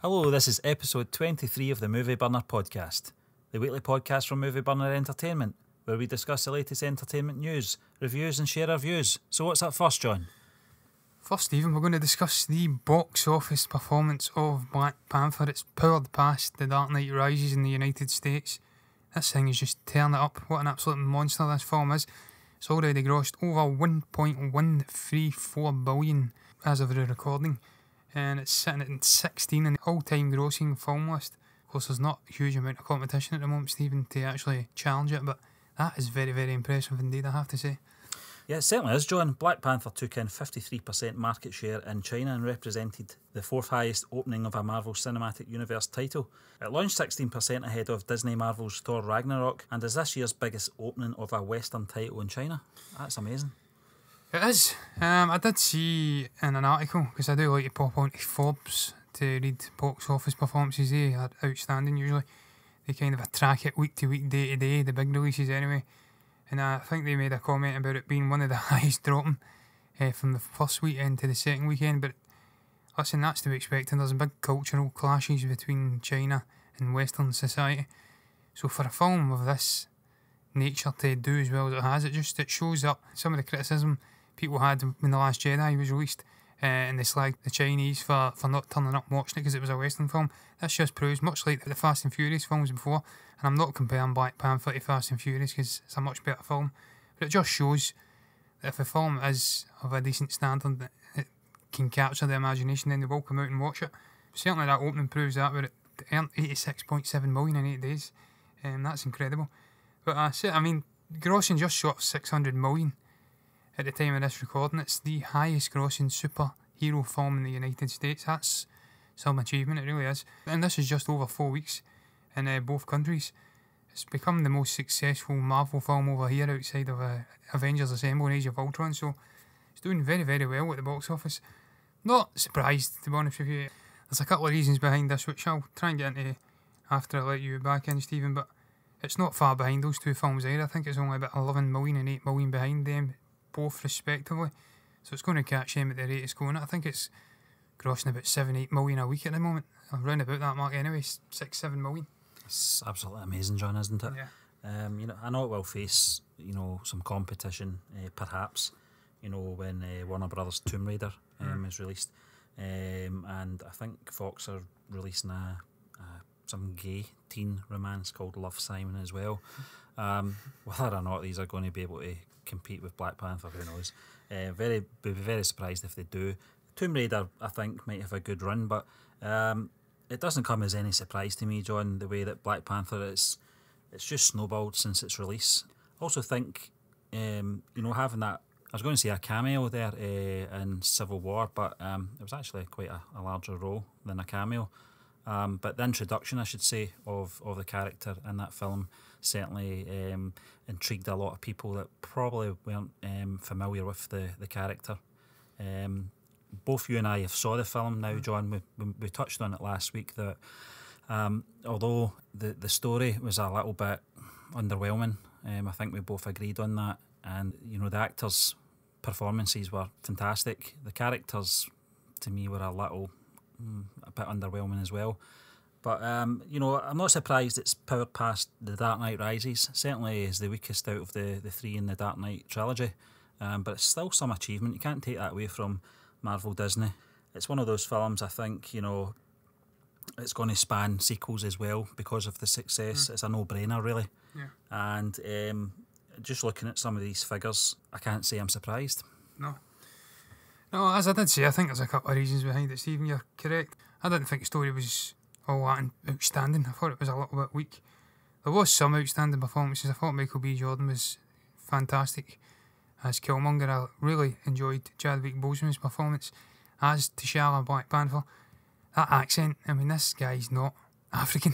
Hello, this is episode 23 of the Movie Burner podcast, the weekly podcast from Movie Burner Entertainment, where we discuss the latest entertainment news, reviews and share our views. So what's up first, John? First, Stephen, we're going to discuss the box office performance of Black Panther. It's powered past The Dark Knight Rises in the United States. This thing is just tearing it up. What an absolute monster this film is. It's already grossed over 1.134 billion as of the recording, and it's sitting at 16 in the all-time grossing film list. Of course, there's not a huge amount of competition at the moment, Stephen, to actually challenge it, but that is very, very impressive indeed, I have to say. Yeah, it certainly is, John. Black Panther took in 53% market share in China and represented the fourth highest opening of a Marvel Cinematic Universe title. It launched 16% ahead of Disney Marvel's Thor Ragnarok and is this year's biggest opening of a Western title in China. That's amazing. It is. I did see in an article, because I do like to pop onto Forbes to read box office performances. They are outstanding usually. They kind of track it week to week, day to day, the big releases anyway. And I think they made a comment about it being one of the highest dropping from the first weekend to the second weekend. But listen, that's to be expected. There's big cultural clashes between China and Western society. So for a film of this nature to do as well as it has, it shows up some of the criticism people had when The Last Jedi was released, and they slagged the Chinese for not turning up and watching it because it was a Western film. This just proves, much like the Fast and Furious films before, and I'm not comparing Black Panther to Fast and Furious because it's a much better film, but it just shows that if a film is of a decent standard, it can capture the imagination, then they will come out and watch it. Certainly that opening proves that, where it earned 86.7 million in 8 days. That's incredible. But I mean, grossing just short of 600 million at the time of this recording. It's the highest grossing superhero film in the United States. That's some achievement, it really is. And this is just over 4 weeks in both countries. It's become the most successful Marvel film over here outside of Avengers Assemble and Age of Ultron, so it's doing very, very well at the box office. Not surprised, to be honest with you. There's a couple of reasons behind this, which I'll try and get into after I let you back in, Stephen, but it's not far behind those two films either. I think it's only about 11 million and 8 million behind them, both respectively. So it's going to catch them at the rate it's going at. I think it's grossing about 7-8 million a week at the moment. Around about that mark anyway, 6-7 million. It's absolutely amazing, John, isn't it? Yeah. I know it will face, some competition, perhaps, when Warner Brothers Tomb Raider is released. And I think Fox are releasing some gay teen romance called Love, Simon as well. Whether or not these are going to be able to compete with Black Panther, who knows. Be very surprised if they do. Tomb Raider, I think, might have a good run, but it doesn't come as any surprise to me, John, the way that Black Panther it's just snowballed since its release. I also think, having that, I was going to say a cameo there in Civil War, but it was actually quite a larger role than a cameo. But the introduction, I should say, of the character in that film certainly intrigued a lot of people that probably weren't familiar with the character. Both you and I have saw the film now, John. We touched on it last week that although the story was a little bit underwhelming, I think we both agreed on that. And the actors' performances were fantastic. The characters, to me, were a bit underwhelming as well. But I'm not surprised it's powered past The Dark Knight Rises. Certainly is the weakest out of the three in the Dark Knight trilogy. But it's still some achievement. You can't take that away from Marvel Disney. It's one of those films, I think, it's going to span sequels as well because of the success. It's a no-brainer, really. Yeah. And just looking at some of these figures, I can't say I'm surprised. No, as I did say, I think there's a couple of reasons behind it, Stephen. You're correct. I didn't think the story was all that outstanding. I thought it was a little bit weak. There was some outstanding performances. I thought Michael B. Jordan was fantastic as Killmonger. I really enjoyed Chadwick Boseman's performance as T'Challa, Black Panther. That accent, I mean, this guy's not African,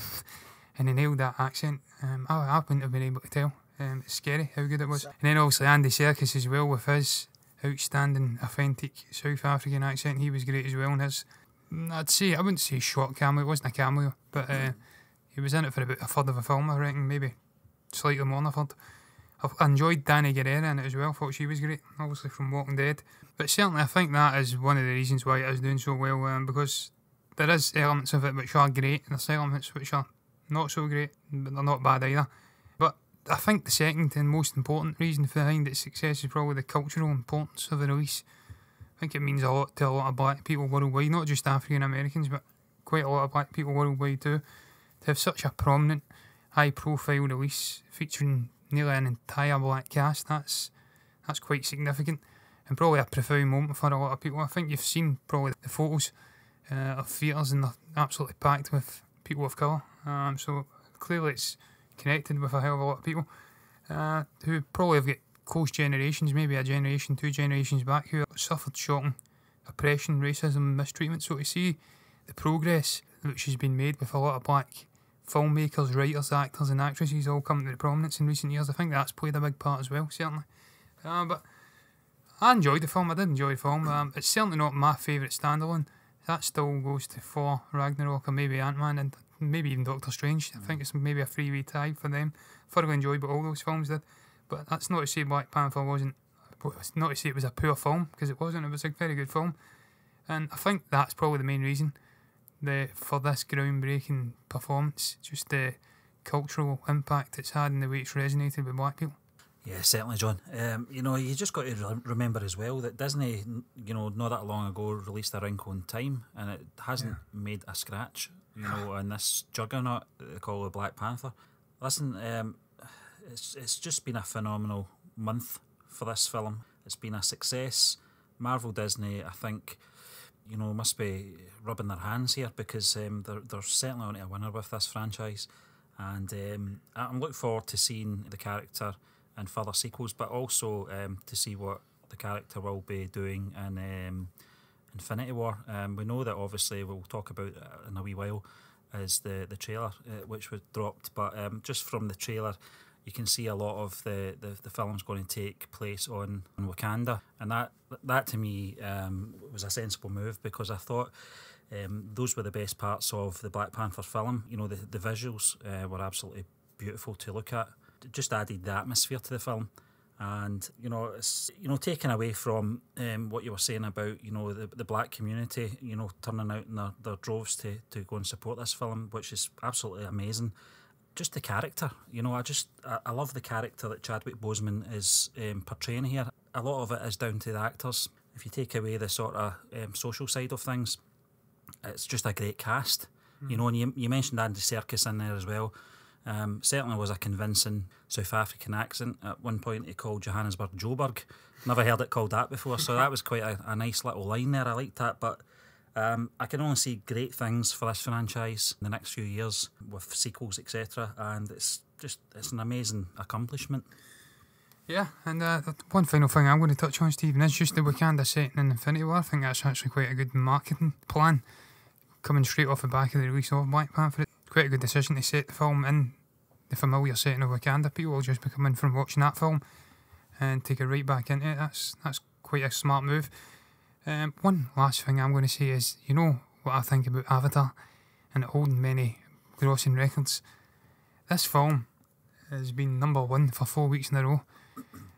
and he nailed that accent. I wouldn't have been able to tell. It's scary how good it was. And then also Andy Serkis as well, with his outstanding, authentic South African accent. He was great as well. And I wouldn't say short cameo, it wasn't a cameo, but he was in it for about a third of a film, I reckon, maybe slightly more than a third. I enjoyed Danny Guerrera in it as well. Thought she was great, obviously from Walking Dead. But certainly I think that is one of the reasons why it is doing so well, because there is elements of it which are great, and there's elements which are not so great, but they're not bad either. But I think the second and most important reason behind its success is probably the cultural importance of the release. I think it means a lot to a lot of black people worldwide, not just African Americans, but quite a lot of black people worldwide too. To have such a prominent, high-profile release featuring nearly an entire black cast, that's quite significant, and probably a profound moment for a lot of people. I think you've seen probably the photos of theatres, and they're absolutely packed with people of colour. So clearly it's connected with a hell of a lot of people who probably have got close generations, maybe a generation, 2 generations back, who suffered shocking oppression, racism, mistreatment. So to see the progress which has been made with a lot of black filmmakers, writers, actors and actresses all coming to prominence in recent years, I think that's played a big part as well, certainly. But I enjoyed the film. I did enjoy the film. It's certainly not my favourite standalone. That still goes to Thor, Ragnarok, or maybe Ant-Man, and maybe even Doctor Strange. I think it's maybe a three-way tie for them. Thoroughly enjoyed what all those films did. But that's not to say Black Panther wasn't. It's not to say it was a poor film, because it wasn't. It was a very good film, and I think that's probably the main reason for this groundbreaking performance. Just the cultural impact it's had and the way it's resonated with black people. Yeah, certainly, John. You just got to remember as well that Disney, not that long ago released A Wrinkle in Time, and it hasn't made a scratch, on this juggernaut that they call the Black Panther. Listen, it's just been a phenomenal month for this film. It's been a success. Marvel, Disney, I think, must be rubbing their hands here, because they're certainly on to a winner with this franchise, and I'm looking forward to seeing the character and further sequels, but also to see what the character will be doing in Infinity War. We know that obviously we'll talk about in a wee while is the trailer which was dropped, but just from the trailer you can see a lot of the film's going to take place on Wakanda, and that to me was a sensible move, because I thought those were the best parts of the Black Panther film. The visuals were absolutely beautiful to look at. It just added the atmosphere to the film, and it's taken away from what you were saying about the black community turning out in their droves to go and support this film, which is absolutely amazing. Just the character, I love the character that Chadwick Boseman is portraying here. A lot of it is down to the actors. If you take away the sort of social side of things, it's just a great cast. And you mentioned Andy Serkis in there as well. Certainly was a convincing South African accent. At one point he called Johannesburg Joburg. Never heard it called that before, so that was quite a nice little line there. I liked that, but I can only see great things for this franchise in the next few years with sequels, etc., and it's an amazing accomplishment. Yeah, and one final thing I'm going to touch on, Stephen, is just the Wakanda setting in Infinity War. I think that's actually quite a good marketing plan, coming straight off the back of the release of Black Panther. Quite a good decision to set the film in the familiar setting of Wakanda. People will just be coming from watching that film and take it right back into it. That's quite a smart move. One last thing I'm going to say is, what I think about Avatar and holding many grossing records. This film has been #1 for 4 weeks in a row.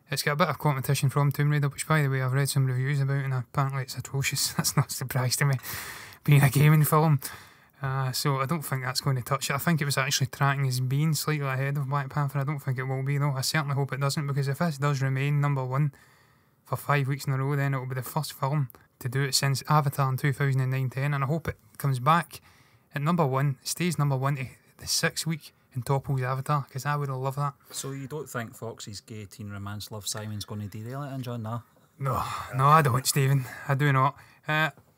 It's got a bit of competition from Tomb Raider, which, by the way, I've read some reviews about, and apparently it's atrocious. That's not a surprise to me, being a gaming film. So I don't think that's going to touch it. I think it was actually tracking as being slightly ahead of Black Panther. I don't think it will be, though. I certainly hope it doesn't, because if this does remain #1 for 5 weeks in a row, then it will be the first film to do it since Avatar in 2009-10, and I hope it comes back at #1, stays #1 to the 6th week and topples Avatar, because I would have loved that. So you don't think Fox's gay teen romance Love Simon's going to derail it, and John? No, I don't, Stephen. I do not.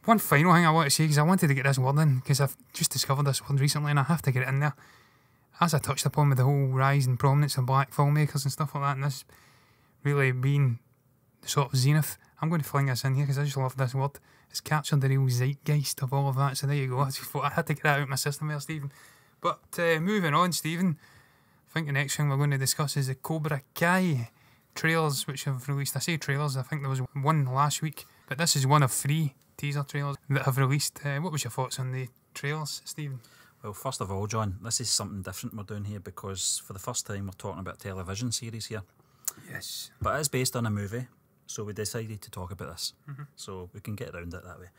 One final thing I want to say, because I wanted to get this word in, because I've just discovered this word recently and I have to get it in there. As I touched upon with the whole rise and prominence of black filmmakers and stuff like that, and this really being the sort of zenith, I'm going to fling this in here because I just love this word. It's captured the real zeitgeist of all of that, so there you go. I just thought I had to get that out of my system there, Stephen. But moving on, Stephen, I think the next thing we're going to discuss is the Cobra Kai trailers which have released. I say trailers, I think there was one last week, but this is one of 3 teaser trailers that have released. What was your thoughts on the trailers, Stephen? Well, first of all, John, this is something different we're doing here, because for the first time we're talking about a television series here. Yes. But it is based on a movie, so we decided to talk about this, so we can get around it that way.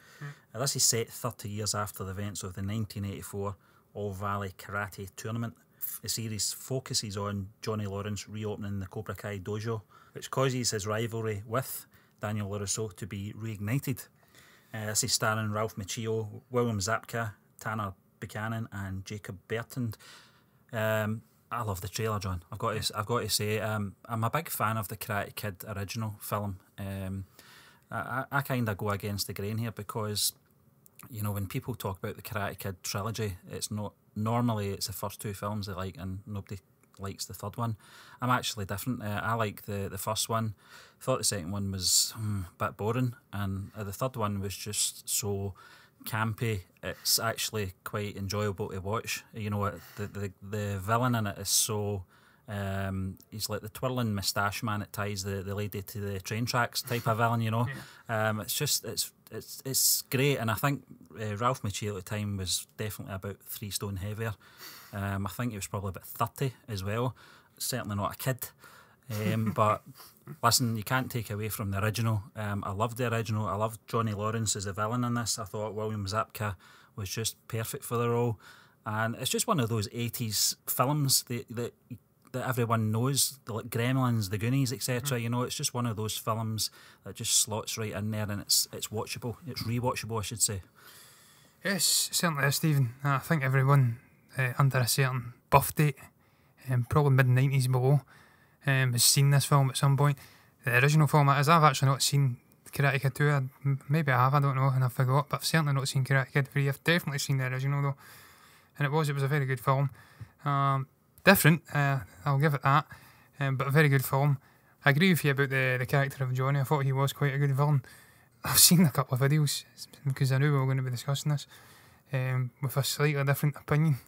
This is set 30 years after the events of the 1984 All Valley Karate Tournament. The series focuses on Johnny Lawrence reopening the Cobra Kai dojo, which causes his rivalry with Daniel LaRusso to be reignited. This is starring Ralph Macchio, William Zabka, Tanner Buchanan and Jacob Bertrand. I love the trailer, John. I've got to say, I'm a big fan of the Karate Kid original film. I kind of go against the grain here because, you know, when people talk about the Karate Kid trilogy, it's not normally it's the first two films they like, and nobody likes the third one. I'm actually different. I like the first one. Thought the second one was a bit boring, and the third one was just so campy. It's actually quite enjoyable to watch. You know, the villain in it is so he's like the twirling moustache man that ties the lady to the train tracks type of villain, you know. It's just it's great, and I think Ralph Macchio at the time was definitely about 3 stone heavier. I think he was probably about 30 as well. Certainly not a kid. But listen, you can't take away from the original. I loved the original. I loved Johnny Lawrence as a villain in this. I thought William Zabka was just perfect for the role, and it's just one of those 80s films that everyone knows, like Gremlins, The Goonies, etc. You know, it's just one of those films that just slots right in there, and it's watchable. It's rewatchable, I should say. Yes, certainly is, Stephen. I think everyone under a certain buff date, probably mid-90s below, has seen this film at some point. The original film, as I've actually not seen Karate Kid 2. Maybe I have, I don't know, and I forgot, but I've certainly not seen Karate Kid 3. I've definitely seen the original though, and it was a very good film. Different, I'll give it that, but a very good film. I agree with you about the character of Johnny. I thought he was quite a good villain. I've seen a couple of videos because I knew we were going to be discussing this, with a slightly different opinion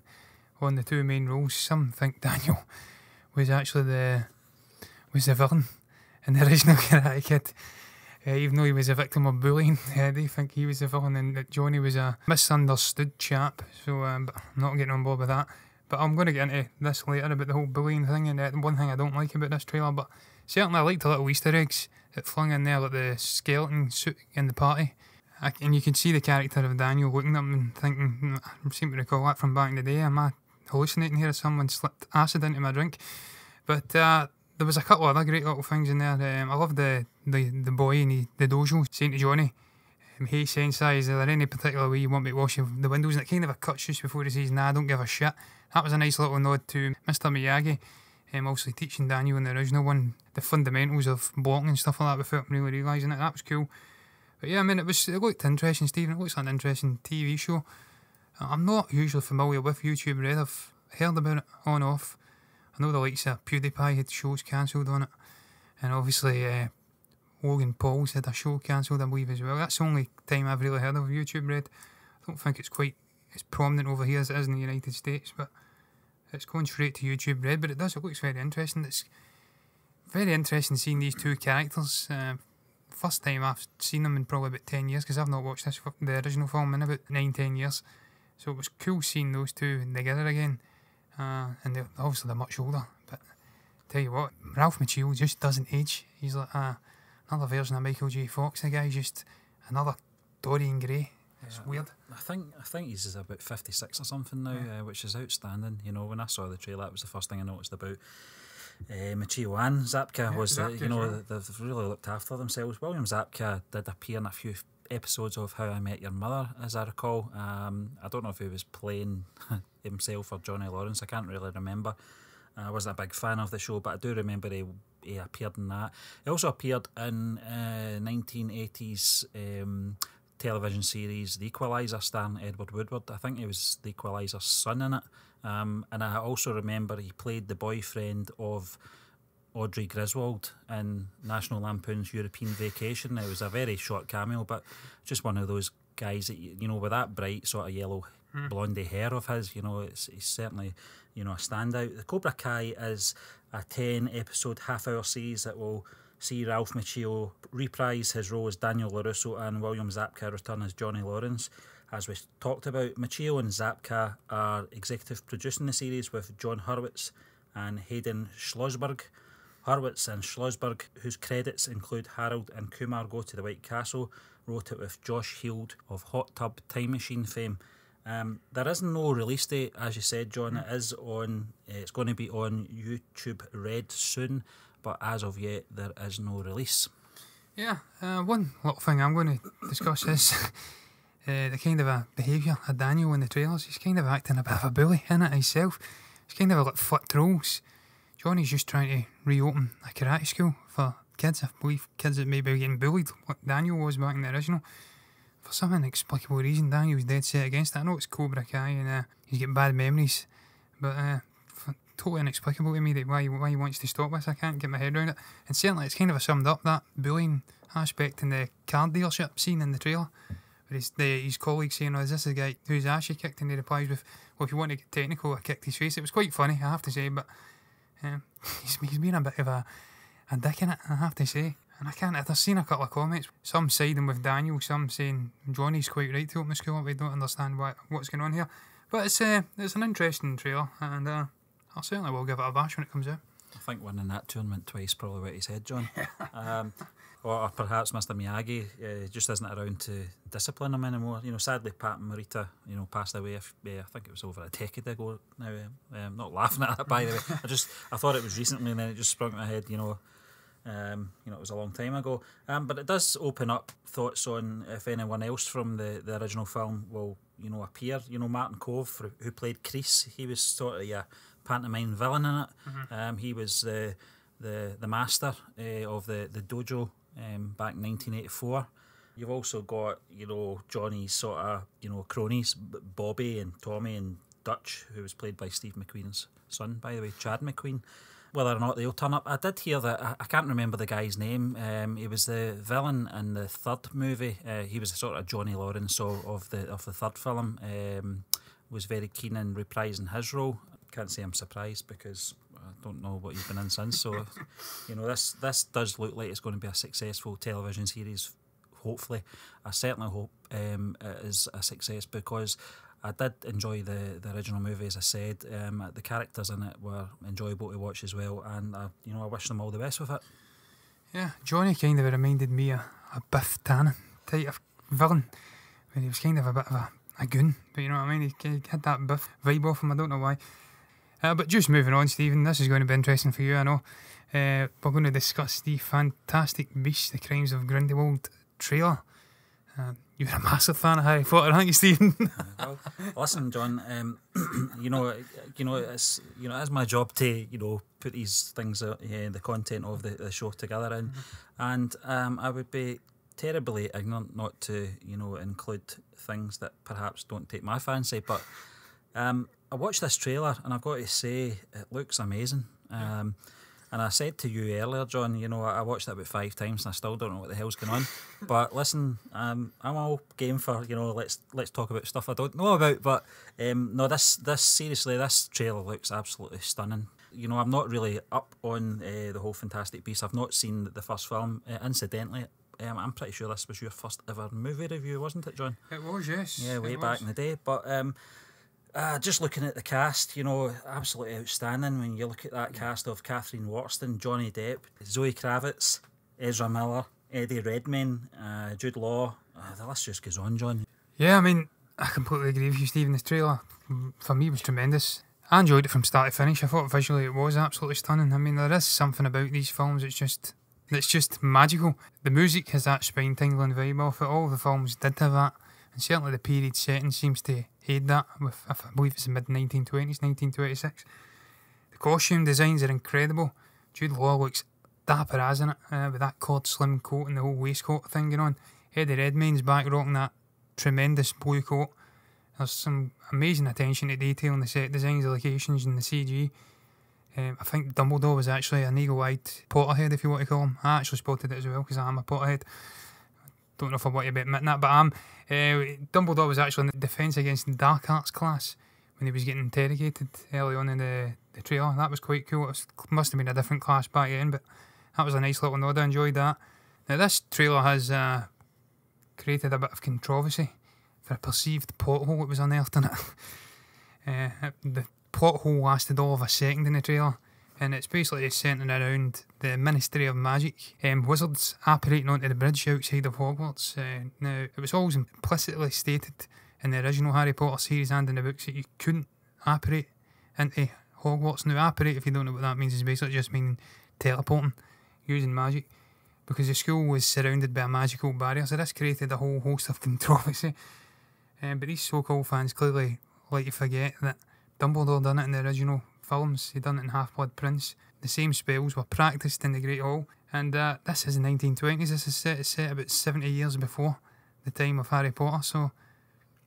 on the two main roles. Some think Daniel was actually the villain in the original Karate Kid, even though he was a victim of bullying. They think he was the villain and that Johnny was a misunderstood chap. So, but I'm not getting on board with that. But I'm going to get into this later about the whole bullying thing, and one thing I don't like about this trailer, but certainly I liked the little Easter eggs that flung in there, like the skeleton suit in the party. And you can see the character of Daniel looking at him and thinking, I seem to recall that from back in the day. Am I hallucinating here? Someone slipped acid into my drink? But there was a couple of other great little things in there. I love the boy in the dojo saying to Johnny, "Hey Sensei, is there any particular way you want me to wash the windows?" And it kind of a cuts just before he says, "Nah, I don't give a shit." That was a nice little nod to Mr. Miyagi, obviously teaching Daniel in the original one the fundamentals of blocking and stuff like that without really realising it. That was cool. But yeah, I mean, it looked interesting, Stephen. It looks like an interesting TV show. I'm not usually familiar with YouTube Red. I've heard about it on off. I know the likes of PewDiePie had shows cancelled on it, and obviously Logan Paul's had a show cancelled, I believe, as well. That's the only time I've really heard of YouTube Red. I don't think it's quite as prominent over here as it is in the United States, but it's going straight to YouTube Red. But it looks very interesting. It's very interesting seeing these two characters. First time I've seen them in probably about 10 years, because I've not watched the original film in about 9-10 years. So it was cool seeing those two together again. And they're much older. But tell you what, Ralph Macchio just doesn't age. He's like another version of Michael J. Fox. The guy's just another Dorian Gray. It's weird. I think he's about 56 or something now, which is outstanding. You know, when I saw the trailer, that was the first thing I noticed about Macchio and Zabka. They've really looked after themselves. William Zabka did appear in a few episodes of How I Met Your Mother, as I recall. I don't know if he was playing himself or Johnny Lawrence. I can't really remember. I wasn't a big fan of the show, but I do remember he appeared in that. He also appeared in 1980s television series The Equalizer, starring Edward Woodward. I think he was the Equalizer's son in it. And I also remember he played the boyfriend of Audrey Griswold in National Lampoon's European Vacation. It was a very short cameo, but just one of those guys that, you know, with that bright sort of yellow blondie hair of his, you know, he's certainly, you know, a standout. The Cobra Kai is a 10-episode half-hour series that will see Ralph Macchio reprise his role as Daniel LaRusso and William Zabka return as Johnny Lawrence. As we talked about, Macchio and Zabka are executive producing the series with John Hurwitz and Hayden Schlossberg. Hurwitz and Schlossberg, whose credits include Harold and Kumar Go to the White Castle, wrote it with Josh Heald of Hot Tub Time Machine fame. There is no release date, as you said, John. It is on. It's going to be on YouTube Red soon, but as of yet, there is no release. Yeah, one little thing I'm going to discuss is the kind of a behaviour of Daniel in the trailers. He's kind of acting a bit of a bully in it himself. He's kind of like flipped roles. Johnny's just trying to reopen a karate school for kids. I believe kids that maybe were getting bullied, like Daniel was back in the original. For some inexplicable reason, Daniel's dead set against it. I know it's Cobra Kai and he's getting bad memories, but totally inexplicable to me that why he wants to stop this. I can't get my head around it. And certainly it's kind of summed up, that bullying aspect in the car dealership scene in the trailer, where his colleagues saying, "Oh, is this the guy whose ass you kicked?" And he replies with, "Well, if you want to get technical, I kicked his face." It was quite funny, I have to say, but he's been a bit of a dick in it, I have to say. And I've seen a couple of comments, some siding with Daniel, some saying Johnny's quite right to open the school up, we don't understand what's going on here. But it's an interesting trailer, and I certainly will give it a bash when it comes out. I think winning that tournament twice probably wet his head, John. Or perhaps Mr. Miyagi just isn't around to discipline him anymore. You know, sadly, Pat Morita, passed away. I think it was over a decade ago now. I'm not laughing at that, by the way. I thought it was recently, and then it just sprung to my head. It was a long time ago. But it does open up thoughts on if anyone else from the original film will, appear. Martin Cove, who played Kreese, he was sort of a pantomime villain in it. Mm-hmm. He was the master of the dojo back in 1984. You've also got, Johnny's sort of, cronies, Bobby and Tommy and Dutch, who was played by Steve McQueen's son, by the way, Chad McQueen. Whether or not they'll turn up, I did hear that. I can't remember the guy's name. He was the villain in the third movie. He was sort of Johnny Lawrence of the third film. Was very keen in reprising his role. Can't say I'm surprised because I don't know what he's been in since. So, this does look like it's going to be a successful television series. Hopefully, I certainly hope it is a success, because I did enjoy the original movie, as I said. The characters in it were enjoyable to watch as well, and I wish them all the best with it. Yeah, Johnny kind of reminded me of a Biff Tannen type of villain, when he was kind of a bit of a goon, but you know what I mean? He had that Biff vibe off him, I don't know why. But just moving on, Stephen, this is going to be interesting for you, I know. We're going to discuss the Fantastic Beasts, The Crimes of Grindelwald trailer. You're a massive fan of Harry Potter, aren't you, Stephen? Well, listen, John. It's my job to put these things, the content of the show together in, and I would be terribly ignorant not to include things that perhaps don't take my fancy. But I watched this trailer, and I've got to say it looks amazing. And I said to you earlier, John, I watched it about 5 times and I still don't know what the hell's going on. But listen, I'm all game for, let's talk about stuff I don't know about. But no, this seriously, this trailer looks absolutely stunning. I'm not really up on the whole Fantastic Beasts. I've not seen the first film. Incidentally, I'm pretty sure this was your first ever movie review, wasn't it, John? It was, yes. Yeah, way back in the day. But just looking at the cast, absolutely outstanding when you look at that cast of Catherine Waterston, Johnny Depp, Zoe Kravitz, Ezra Miller, Eddie Redmayne, Jude Law. The list just goes on, John. Yeah, I mean, I completely agree with you, Stephen. This trailer, for me, was tremendous. I enjoyed it from start to finish. I thought visually it was absolutely stunning. I mean, there is something about these films that's just magical. The music has that spine-tingling vibe off it. All the films did have that. And certainly the period setting seems to aid that, with, I believe it's the mid-1920s, 1926. The costume designs are incredible. Jude Law looks dapper as in it, with that cord slim coat and the whole waistcoat thing going on. Eddie Redmayne's back rocking that tremendous blue coat. There's some amazing attention to detail in the set designs, the locations and the CG. I think Dumbledore was actually an eagle-eyed Potterhead, if you want to call him. I actually spotted it as well, because I am a Potterhead. Don't know if I want to be admitting that, but I am. Dumbledore was actually in the Defence Against Dark Arts class when he was getting interrogated early on in the trailer. That was quite cool. It must have been a different class back then, but that was a nice little nod. I enjoyed that. Now, this trailer has created a bit of controversy for a perceived plot hole that was unearthed in it. The plot hole lasted all of a second in the trailer. and it's basically centred around the Ministry of Magic, wizards operating onto the bridge outside of Hogwarts. Now, it was always implicitly stated in the original Harry Potter series and in the books that you couldn't operate into Hogwarts. Now, operate, if you don't know what that means, is basically just meaning teleporting using magic, because the school was surrounded by a magical barrier, so this created a whole host of controversy. But these so-called fans clearly like to forget that Dumbledore done it in the original films. He done it in Half-Blood Prince. The same spells were practised in the Great Hall, and this is the 1920s. This is set about 70 years before the time of Harry Potter, so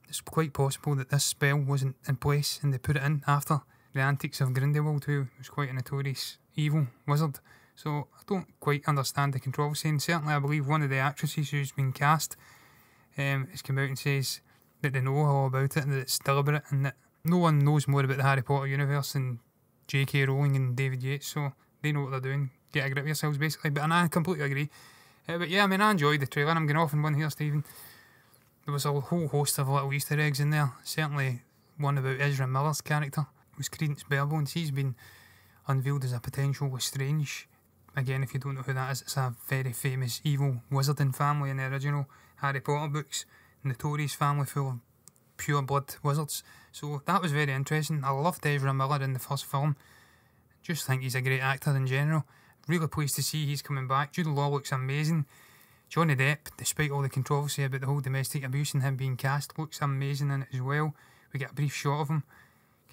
it's quite possible that this spell wasn't in place and they put it in after the antics of Grindelwald, who was quite a notorious evil wizard. So I don't quite understand the controversy, and certainly I believe one of the actresses who's been cast has come out and says that they know all about it and that it's deliberate and that no one knows more about the Harry Potter universe than J.K. Rowling and David Yates, so they know what they're doing. Get a grip of yourselves, basically. But I completely agree. But yeah, I mean, I enjoyed the trailer. I'm going off on one here, Stephen. There was a whole host of little Easter eggs in there. Certainly one about Ezra Miller's character, who's Credence Barebones. He's been unveiled as a potential Lestrange. Again, if you don't know who that is, it's a very famous evil wizarding family in the original Harry Potter books. Notorious family full of pure blood wizards. So that was very interesting. I loved Ezra Miller in the first film. Just think he's a great actor in general. Really pleased to see he's coming back. Jude Law looks amazing. Johnny Depp, despite all the controversy about the whole domestic abuse and him being cast, looks amazing in it as well. We get a brief shot of him,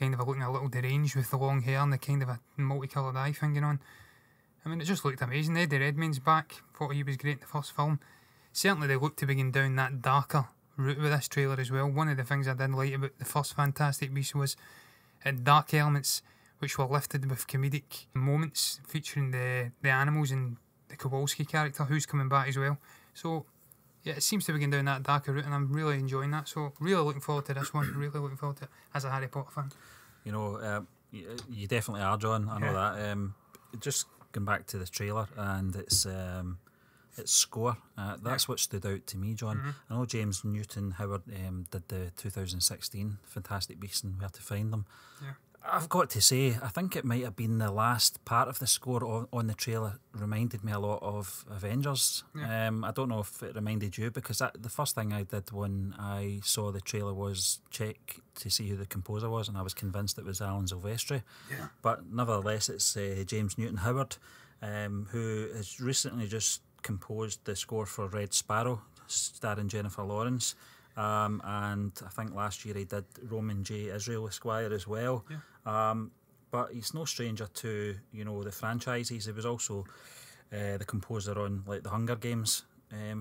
kind of looking a little deranged with the long hair and the kind of a multicoloured eye thing going on. I mean, it just looked amazing. Eddie Redmayne's back. Thought he was great in the first film. Certainly they look to begin down that darker route with this trailer as well. One of the things I did like about the first Fantastic Beasts was dark elements which were lifted with comedic moments featuring the animals and the Kowalski character who's coming back as well. So yeah, it seems to be going down that darker route and I'm really enjoying that. So really looking forward to this one. Really looking forward to it as a Harry Potter fan. You know, you definitely are, John. I know that. Just going back to the trailer and its score, that's what stood out to me, John. I know James Newton Howard did the 2016 Fantastic Beasts and Where to Find Them. Yeah. I've got to say, I think it might have been the last part of the score on the trailer reminded me a lot of Avengers. Yeah. I don't know if it reminded you, because the first thing I did when I saw the trailer was check to see who the composer was, and I was convinced it was Alan Silvestri. Yeah. But nevertheless, it's James Newton Howard, who has recently just composed the score for Red Sparrow, starring Jennifer Lawrence. And I think last year he did Roman J. Israel Esquire as well. Yeah. But he's no stranger to, you know, the franchises. He was also the composer on like the Hunger Games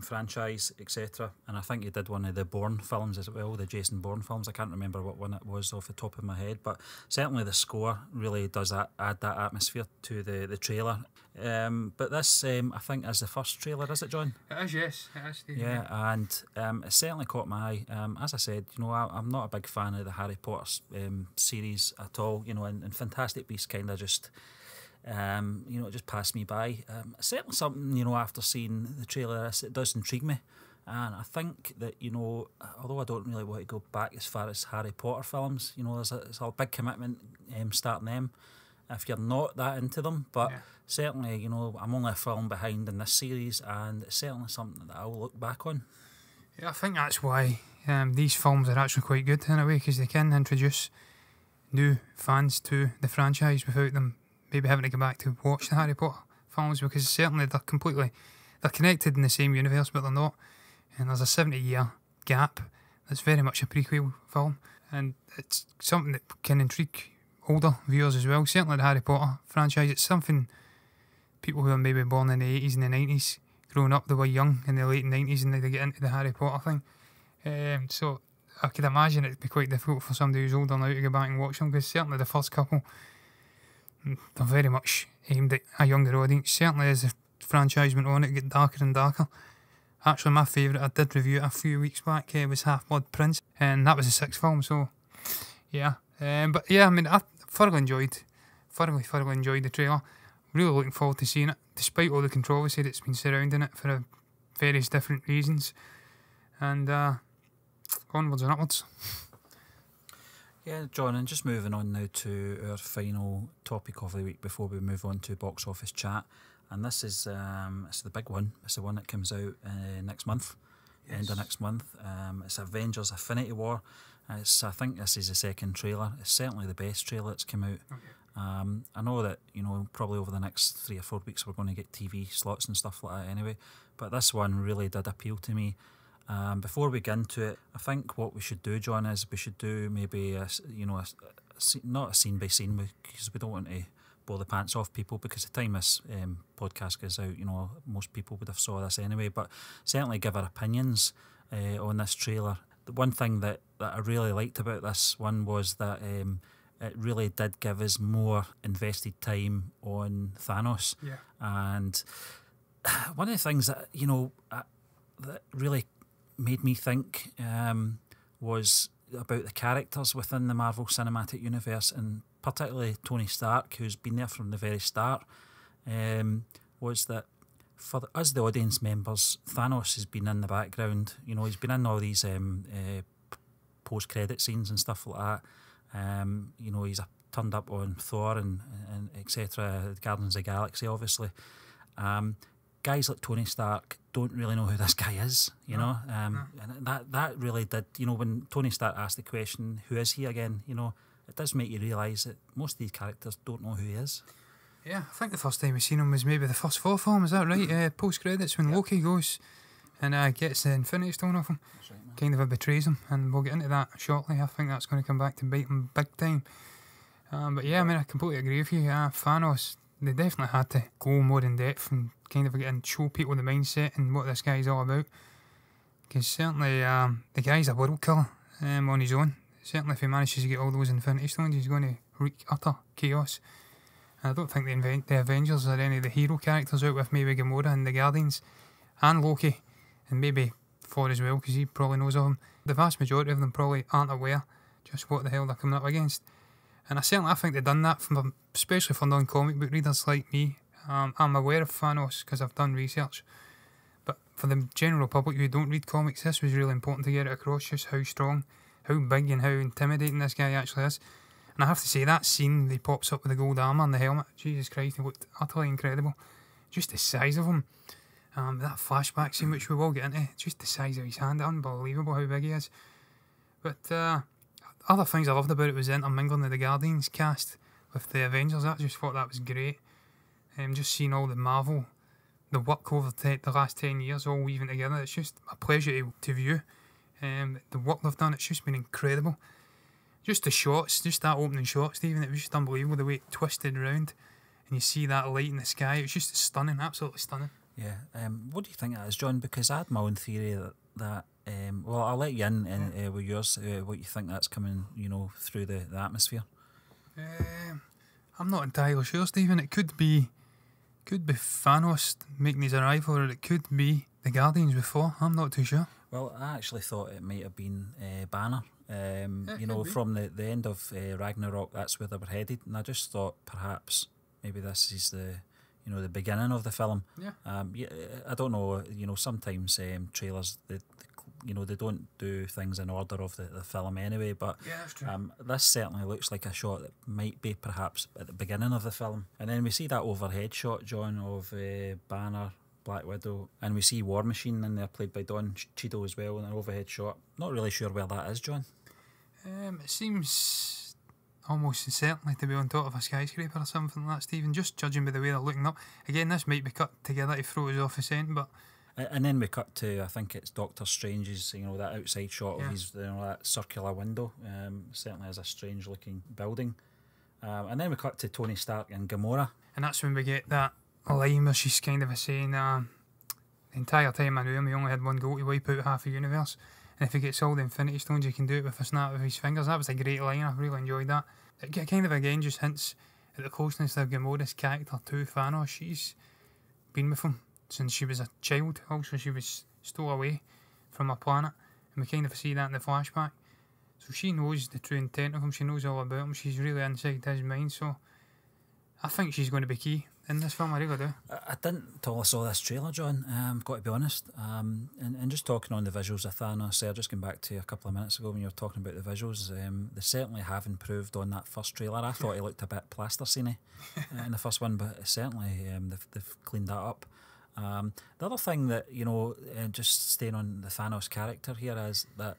franchise, etc. And I think he did one of the Bourne films as well, the Jason Bourne films. I can't remember what one it was off the top of my head, but certainly the score really does add that atmosphere to the trailer. But this, I think, is the first trailer, is it, John? It is, yes. It is, Steve. Yeah, and it certainly caught my eye. As I said, you know, I'm not a big fan of the Harry Potter series at all, you know, and Fantastic Beasts kind of just... you know, it just passed me by. Certainly something, you know, after seeing the trailer, it does intrigue me. And I think that, you know, although I don't really want to go back as far as Harry Potter films, you know, it's a big commitment starting them if you're not that into them. But certainly, you know, I'm only a film behind in this series, and it's certainly something that I'll look back on. Yeah, I think that's why these films are actually quite good in a way, because they can introduce new fans to the franchise without them maybe having to go back to watch the Harry Potter films, because certainly they're connected in the same universe, but they're not. And there's a 70-year gap. That's very much a prequel film, and it's something that can intrigue older viewers as well. Certainly the Harry Potter franchise, it's something people who are maybe born in the 80s and the 90s, growing up, they were young in the late 90s and they get into the Harry Potter thing. So I could imagine it'd be quite difficult for somebody who's older now to go back and watch them, because certainly the first couple, they're very much aimed at a younger audience. Certainly as the franchise went on, it got darker and darker. Actually, my favourite, I did review it a few weeks back, was Half-Blood Prince, and that was the sixth film, so yeah. But yeah, I mean, I thoroughly enjoyed the trailer. Really looking forward to seeing it, despite all the controversy that's been surrounding it for various different reasons. And onwards and upwards. Yeah, John, and just moving on now to our final topic of the week before we move on to box office chat. And this is it's the big one. It's the one that comes out next month, end of next month. It's Avengers: Infinity War. I think this is the second trailer. It's certainly the best trailer that's come out. Okay. I know that, you know, probably over the next 3 or 4 weeks we're going to get TV slots and stuff like that anyway. But this one really did appeal to me. Before we get into it, I think what we should do, John, is we should do maybe not a scene by scene, because we don't want to blow the pants off people, because the time this podcast goes out, you know, most people would have saw this anyway, but certainly give our opinions on this trailer. The one thing that I really liked about this one was that it really did give us more invested time on Thanos. Yeah. And one of the things that, you know, that really made me think was about the characters within the Marvel Cinematic Universe, and particularly Tony Stark, who's been there from the very start. Was that for us, the audience members, Thanos has been in the background. You know, he's been in all these post-credit scenes and stuff like that. You know, he's turned up on Thor and etc. Guardians of the Galaxy, obviously. Guys like Tony Stark don't really know who this guy is, you know. And that really did, you know, when Tony Stark asked the question, who is he again, you know, it does make you realise that most of these characters don't know who he is. Yeah, I think the first time we seen him was maybe the first Thor film, is that right? Post-credits, when Loki goes and gets the Infinity Stone off him. That's right, man. Kind of betrays him, and we'll get into that shortly. I think that's going to come back to bite him big time. But yeah, I mean, I completely agree with you. Thanos, they definitely had to go more in depth and kind of get and show people the mindset and what this guy's all about. Because certainly the guy's a world killer on his own. Certainly if he manages to get all those Infinity Stones, he's going to wreak utter chaos. And I don't think the Avengers are any of the hero characters out with maybe Gamora and the Guardians and Loki, and maybe Thor as well, because he probably knows of them. The vast majority of them probably aren't aware just what the hell they're coming up against. And I think they've done that, especially for non-comic book readers like me. I'm aware of Thanos because I've done research. But for the general public who don't read comics, this was really important to get it across, just how strong, how big and how intimidating this guy actually is. And I have to say, that scene, he pops up with the gold armour and the helmet, Jesus Christ, he looked utterly incredible. Just the size of him. That flashback scene, which we will get into, just the size of his hand, unbelievable how big he is. But other things I loved about it was the intermingling of the Guardians cast with the Avengers. I just thought that was great. Just seeing all the Marvel, the work over the last 10 years all weaving together, it's just a pleasure to view. The work they've done, it's just been incredible. Just the shots, just that opening shot, Stephen, it was just unbelievable the way it twisted around and you see that light in the sky. It was just stunning, absolutely stunning. Yeah. What do you think that is, John? Because I had my own theory that well, I'll let you in with yours, what you think that's coming, you know, through the atmosphere. I'm not entirely sure, Stephen. It could be Thanos making his arrival, or it could be the Guardians before. I'm not too sure. Well, I actually thought it might have been Banner. You know, from the end of Ragnarok, that's where they were headed, and I just thought perhaps maybe this is the beginning of the film. Yeah. I don't know. You know, sometimes trailers they don't do things in order of the film anyway. But Yeah, that's true. This certainly looks like a shot that might be perhaps at the beginning of the film, and then we see that overhead shot, John, of Banner, Black Widow, and we see War Machine in there, played by Don Cheadle as well, in an overhead shot. Not really sure where that is, John. It seems almost certainly to be on top of a skyscraper or something like that, Stephen, just judging by the way they're looking up. Again, this might be cut together to throw us off the scent, but... And then we cut to, I think it's Doctor Strange's, that outside shot of his, that circular window. Certainly is a strange looking building. And then we cut to Tony Stark and Gamora. And that's when we get that line where she's kind of saying, the entire time I knew him, he only had one goal to wipe out half the universe. And if he gets all the Infinity Stones, he can do it with a snap of his fingers. That was a great line. I really enjoyed that. It kind of, again, just hints at the closeness of Gamora's character to Thanos. She's been with him since she was a child. Also, she was stole away from her planet. And we kind of see that in the flashback. So she knows the true intent of him. She knows all about him. She's really inside his mind. So I think she's going to be key. in this film. I really do. I didn't until I saw this trailer, John. Got to be honest. And just talking on the visuals of Thanos, just going back to a couple of minutes ago when you were talking about the visuals, they certainly have improved on that first trailer. I thought he looked a bit plasticiney in the first one, but certainly they've cleaned that up. The other thing that, just staying on the Thanos character here, is that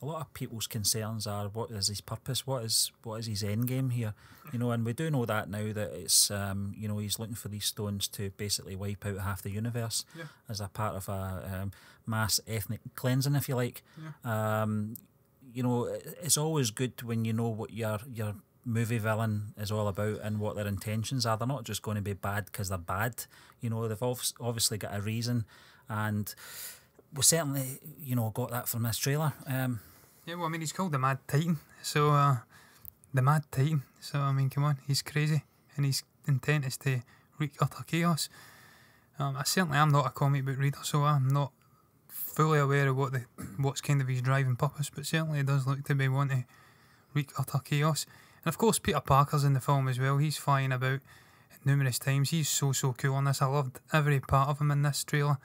a lot of people's concerns are, what is his purpose, what is his end game here, and we do know that now, that it's he's looking for these stones to basically wipe out half the universe as a part of a mass ethnic cleansing, if you like. It's always good when you know what your movie villain is all about and what their intentions are. They're not just going to be bad because they're bad. They've obviously got a reason, and we certainly got that from this trailer. He's called the Mad Titan, so the Mad Titan. So come on, he's crazy, and his intent is to wreak utter chaos. I certainly am not a comic book reader, so I'm not fully aware of what's kind of his driving purpose, but certainly it does look to be one to wreak utter chaos. And of course, Peter Parker's in the film as well. He's flying about numerous times. He's so cool on this. I loved every part of him in this trailer.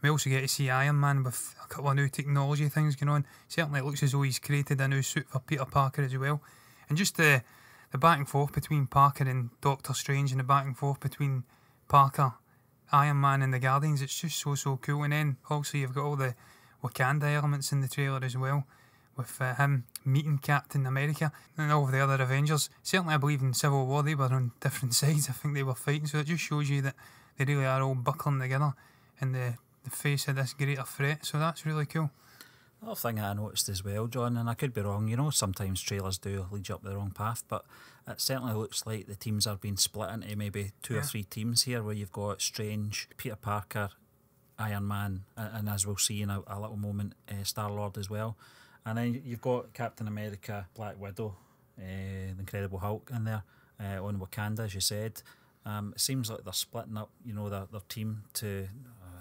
We also get to see Iron Man with a couple of new technology things going on. Certainly it looks as though he's created a new suit for Peter Parker as well. And just the back and forth between Parker and Doctor Strange, and the back and forth between Parker, Iron Man and the Guardians, it's just so cool. And then also you've got all the Wakanda elements in the trailer as well, with him meeting Captain America and all of the other Avengers. Certainly I believe in Civil War they were on different sides. I think they were fighting, so it just shows you that they really are all buckling together in the face of this greater threat, so that's really cool. Another thing I noticed as well, John, and I could be wrong, sometimes trailers do lead you up the wrong path, but it certainly looks like the teams are being split into maybe two or three teams here, where you've got Strange, Peter Parker, Iron Man, and as we'll see in a little moment, Star-Lord as well. And then you've got Captain America, Black Widow, the Incredible Hulk in there, on Wakanda, as you said. It seems like they're splitting up, their team to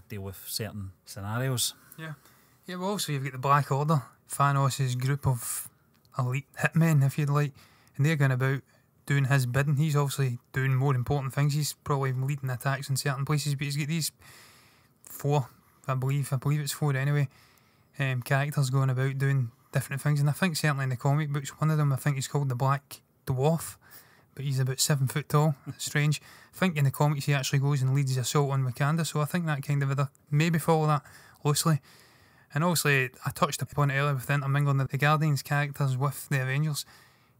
deal with certain scenarios. Yeah, well, also you've got the Black Order, Thanos' group of elite hitmen, if you'd like, and they're going about doing his bidding. He's obviously doing more important things. He's probably leading attacks in certain places, but he's got these four, I believe it's four anyway, characters going about doing different things. And I think certainly in the comic books, one of them I think is called the Black Dwarf, but he's about 7 foot tall. It's strange. I think in the comics he actually goes and leads the assault on Wakanda, so I think that kind of maybe follow that loosely. And obviously I touched upon it earlier with the intermingling of the Guardians characters with the Avengers.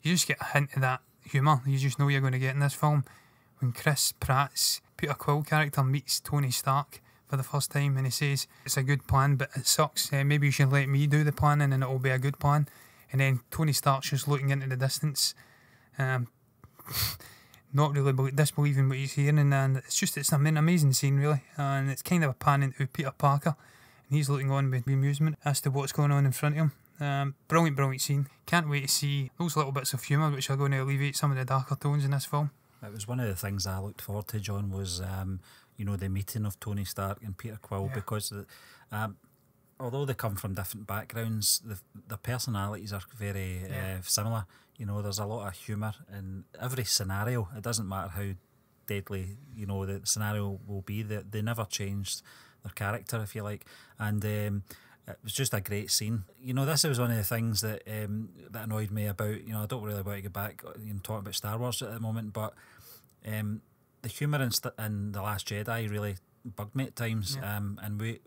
You just get a hint of that humour you just know you're going to get in this film when Chris Pratt's Peter Quill character meets Tony Stark for the first time, and he says it's a good plan but it sucks, maybe you should let me do the planning and it'll be a good plan. And then Tony Stark's just looking into the distance, not really disbelieving what he's hearing, and it's an amazing scene really, and it's kind of a pan into Peter Parker, and he's looking on with amusement as to what's going on in front of him. Brilliant scene. Can't wait to see those little bits of humour which are going to alleviate some of the darker tones in this film. It was one of the things I looked forward to, John, was the meeting of Tony Stark and Peter Quill, because although they come from different backgrounds, their personalities are very similar. There's a lot of humour in every scenario. It doesn't matter how deadly the scenario will be. They never changed their character, if you like, and it was just a great scene. This was one of the things that that annoyed me about. I don't really want to get back talking about Star Wars at the moment, but the humour in The Last Jedi really bugged me at times. And we've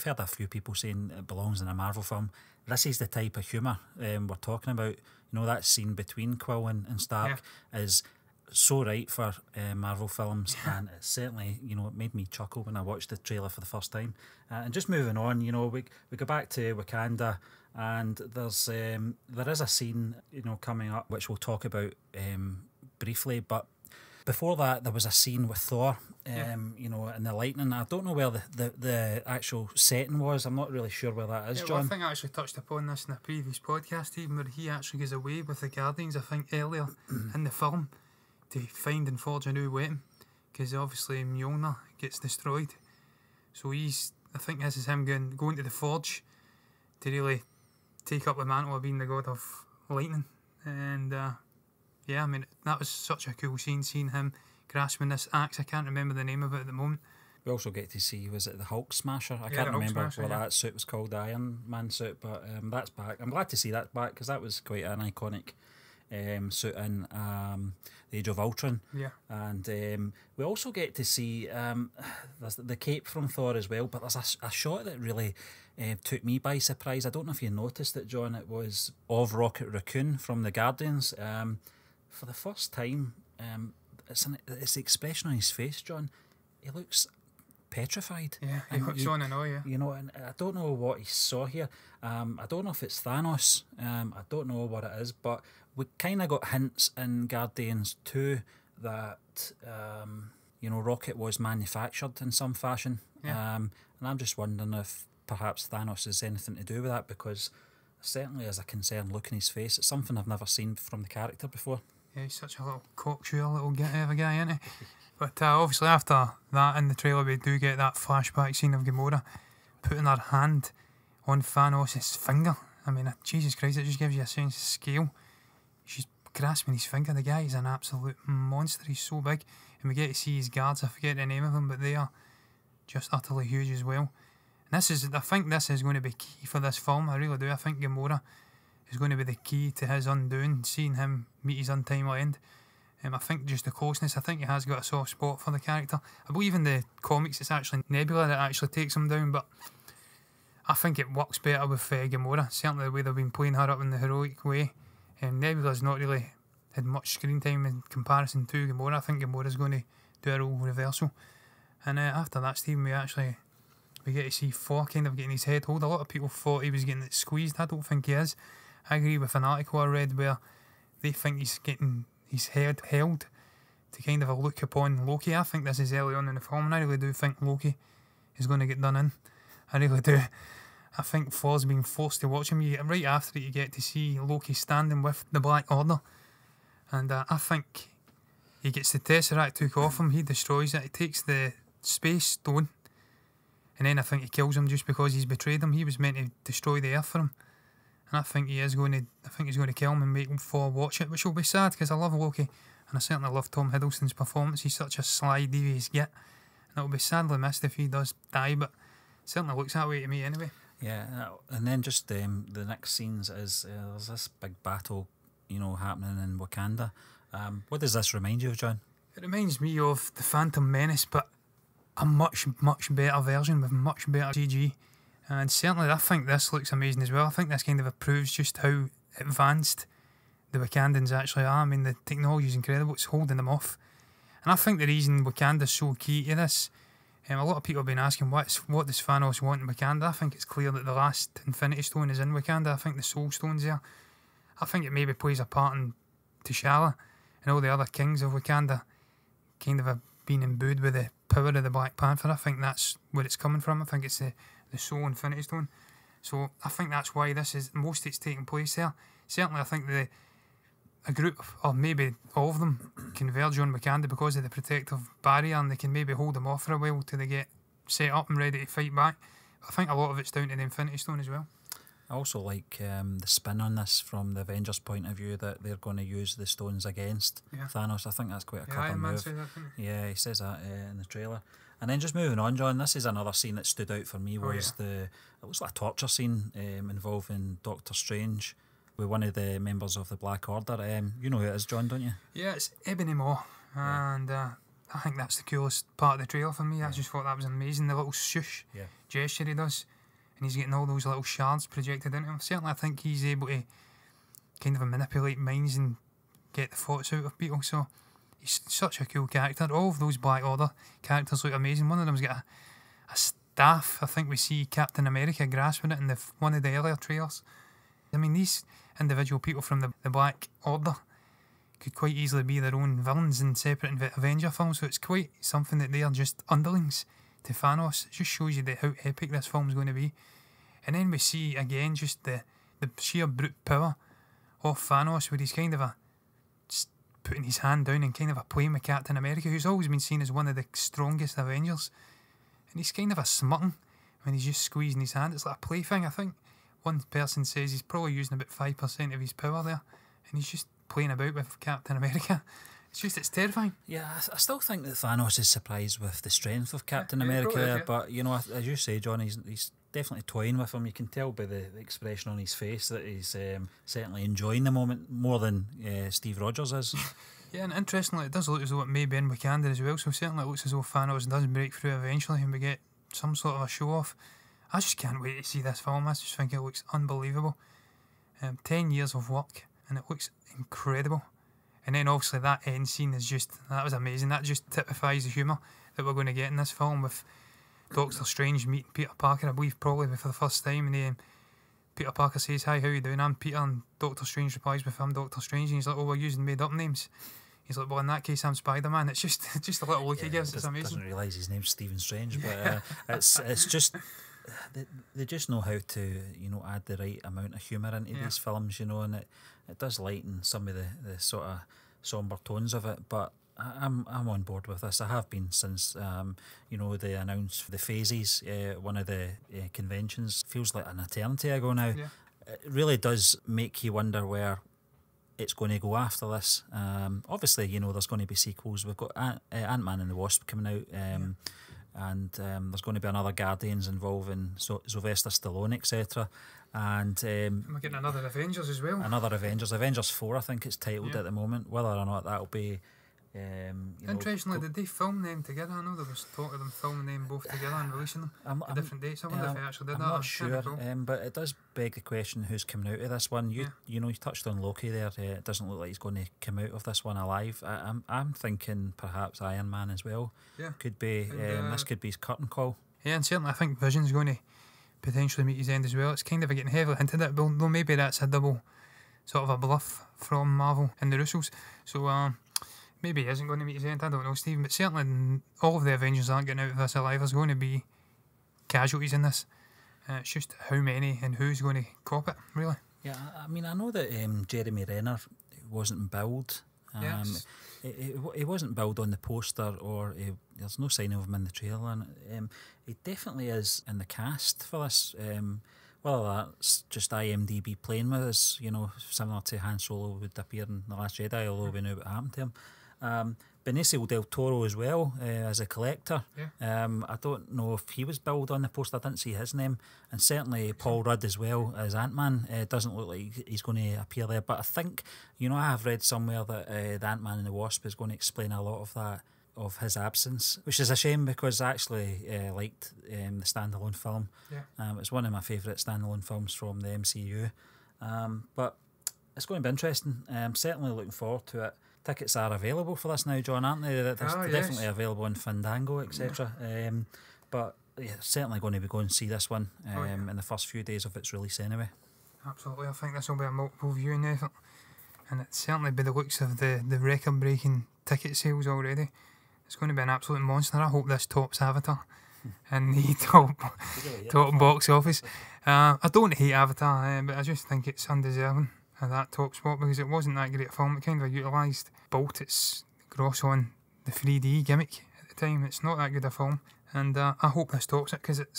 heard a few people saying it belongs in a Marvel film. This is the type of humour we're talking about. That scene between Quill and Stark is so right for Marvel films, and it certainly it made me chuckle when I watched the trailer for the first time. And just moving on, we go back to Wakanda, and there is a scene coming up which we'll talk about briefly, but before that there was a scene with Thor, in the lightning. I don't know where the actual setting was. I'm not really sure where that is, John. Well, I think I actually touched upon this in a previous podcast, even where he actually goes away with the Guardians, I think earlier in the film, to find and forge a new weapon, because obviously Mjolnir gets destroyed. So I think this is him going to the forge to really take up the mantle of being the god of lightning. And that was such a cool scene, seeing him grasping this axe. I can't remember the name of it at the moment. We also get to see, was it the Hulk Smasher? I Yeah, can't the Hulk remember Smasher, what yeah. that suit was called, the Iron Man suit, but that's back. I'm glad to see that back because that was quite an iconic suit in the Age of Ultron. Yeah. And we also get to see there's the cape from Thor as well, but there's a shot that really took me by surprise. I don't know if you noticed it, John. It was of Rocket Raccoon from the Guardians. For the first time, it's the expression on his face, John. He looks petrified. Yeah, he looks on and on, yeah. You know, and I don't know what he saw here. I don't know if it's Thanos. I don't know what it is, but we kind of got hints in Guardians 2 that, Rocket was manufactured in some fashion. Yeah. And I'm just wondering if perhaps Thanos has anything to do with that, because certainly as a concerned look in his face, it's something I've never seen from the character before. Yeah, he's such a little cocksure little of a guy, isn't he? But obviously after that in the trailer we do get that flashback scene of Gamora putting her hand on Thanos' finger. I mean, Jesus Christ, it just gives you a sense of scale. She's grasping his finger. The guy is an absolute monster. He's so big. And we get to see his guards. I forget the name of them, but they are just utterly huge as well. And I think this is going to be key for this film. I really do. I think Gamora is going to be the key to his undoing, seeing him meet his untimely end. I think just the closeness, I think he has got a soft spot for the character. I believe in the comics it's actually Nebula that actually takes him down, but I think it works better with Gamora. Certainly the way they've been playing her up in the heroic way. Nebula's not really had much screen time in comparison to Gamora. I think Gamora's going to do a role reversal. And after that, Stephen, we get to see Thor kind of getting his head hold. A lot of people thought he was getting it squeezed. I don't think he is. I agree with an article I read where they think he's getting his head held to kind of a look upon Loki. I think this is early on in the film, and I really do think Loki is going to get done in. I really do. I think Thor's being forced to watch him. Right after it, you get to see Loki standing with the Black Order, and I think he gets the Tesseract took off him. He destroys it. He takes the Space Stone, and then I think he kills him just because he's betrayed him. He was meant to destroy the Earth for him. And I think he's going to kill him and make Thor watch it, which will be sad because I love Loki and I certainly love Tom Hiddleston's performance. He's such a sly, devious git, and it'll be sadly missed if he does die, but it certainly looks that way to me anyway. Yeah, and then just the next scenes is there's this big battle, happening in Wakanda. What does this remind you of, John? It reminds me of the Phantom Menace, but a much, much better version with much better CG. And certainly I think this looks amazing as well. I think this kind of proves just how advanced the Wakandans actually are. I mean, the technology is incredible. It's holding them off. And I think the reason Wakanda's so key to this, a lot of people have been asking what does Thanos want in Wakanda. I think it's clear that the last Infinity Stone is in Wakanda. I think the Soul Stone's there. I think it maybe plays a part in T'Challa and all the other kings of Wakanda kind of have been imbued with the power of the Black Panther. I think that's where it's coming from. I think it's the Soul Infinity Stone. So I think that's why most of it's taking place there. Certainly I think a group, or maybe all of them, converge on Wakanda because of the protective barrier, and they can maybe hold them off for a while till they get set up and ready to fight back. But I think a lot of it's down to the Infinity Stone as well. I also like the spin on this from the Avengers' point of view, that they're going to use the stones against Thanos. I think that's quite a clever move. Yeah, he says that in the trailer. And then just moving on, John, this is another scene that stood out for me. It was like a torture scene involving Doctor Strange with one of the members of the Black Order. You know who it is, John, don't you? Yeah, it's Ebony Maw, and I think that's the coolest part of the trailer for me. I just thought that was amazing, the little shush gesture he does, and he's getting all those little shards projected into him. Certainly I think he's able to kind of manipulate minds and get the thoughts out of people, so he's such a cool character. All of those Black Order characters look amazing. One of them's got a staff. I think we see Captain America grasping it in one of the earlier trailers. I mean, these individual people from the Black Order could quite easily be their own villains in separate Avenger films, so it's quite something that they are just underlings to Thanos. It just shows you how epic this film's going to be. And then we see again just the sheer brute power of Thanos, where he's kind of just putting his hand down and kind of playing with Captain America, who's always been seen as one of the strongest Avengers. And he's kind of smirking when he's just squeezing his hand. It's like a plaything, I think. One person says he's probably using about 5% of his power there, and he's just playing about with Captain America. It's just, it's terrifying. Yeah, I still think that Thanos is surprised with the strength of Captain Yeah, America probably, there, yeah. but you know, as you say, John, he's definitely toying with him. You can tell by the expression on his face that he's certainly enjoying the moment more than Steve Rogers is. Yeah, and interestingly, it does look as though it may be in Wakanda as well, so certainly it looks as though Thanos does break through eventually and we get some sort of a show-off. I just can't wait to see this film. I just think it looks unbelievable. 10 years of work, and it looks incredible. And then obviously that end scene is just, that was amazing. That just typifies the humour that we're going to get in this film with Doctor Strange meeting Peter Parker, I believe probably for the first time, and then Peter Parker says, "Hi, how you doing? I'm Peter," and Doctor Strange replies with, "I'm Doctor Strange," and he's like, "Oh, we're using made up names." He's like, "Well, in that case, I'm Spider-Man." It's just a little look he gives. It's amazing. Doesn't realise his name's Stephen Strange, but it's just they just know how to, you know, add the right amount of humour into these films, you know, and it does lighten some of the sort of sombre tones of it. But I'm on board with this. I have been since you know, they announced the phases. One of the conventions feels like an eternity ago now. Yeah. It really does make you wonder where it's going to go after this. Obviously, you know, there's going to be sequels. We've got Ant-Man and the Wasp coming out, and there's going to be another Guardians involving Sylvester Stallone, etc. And we're getting another Avengers as well. Another Avengers 4, I think it's titled at the moment. Whether or not that'll be you interestingly, did they film them together? I know there was talk of them filming them both together and releasing them at different dates. I wonder if they actually did I'm that. not sure, but it does beg the question who's coming out of this one. You know, you touched on Loki there. It doesn't look like he's going to come out of this one alive. I'm thinking perhaps Iron Man as well. Yeah, could be. This could be his curtain call. Yeah, and certainly I think Vision's going to potentially meet his end as well. It's kind of getting heavily hinted at, though maybe that's a double sort of a bluff from Marvel and the Russos. So maybe he isn't going to meet his end. I don't know, Stephen, but certainly all of the Avengers aren't getting out of this alive. There's going to be casualties in this. It's just how many and who's going to cop it, really. Yeah, I mean, I know that Jeremy Renner wasn't billed. Yes. He wasn't billed on the poster, or there's no sign of him in the trailer. And he definitely is in the cast for this. Whether that's just IMDb playing with us, you know, similar to Han Solo would appear in The Last Jedi, although we know what happened to him. Benicio del Toro as well, as a collector. Yeah. I don't know if he was billed on the poster. I didn't see his name. And certainly Paul Rudd as well as Ant-Man. Doesn't look like he's going to appear there. But I think, you know, I have read somewhere that the Ant-Man and the Wasp is going to explain a lot of that, of his absence, which is a shame because I actually liked the standalone film. Yeah. It's one of my favourite standalone films from the MCU. But it's going to be interesting. Certainly looking forward to it. Tickets are available for this now, John, aren't they? They're definitely available on Fandango, etc. But yeah, certainly going to be going to see this one in the first few days of its release anyway. Absolutely, I think this will be a multiple viewing effort, and it's certainly by the looks of the record-breaking ticket sales already. It's going to be an absolute monster. I hope this tops Avatar in the top box office. I don't hate Avatar, but I just think it's undeserving of that top spot because it wasn't that great a film. It kind of utilised both its gross on the 3D gimmick at the time. It's not that good a film, and I hope this tops it because it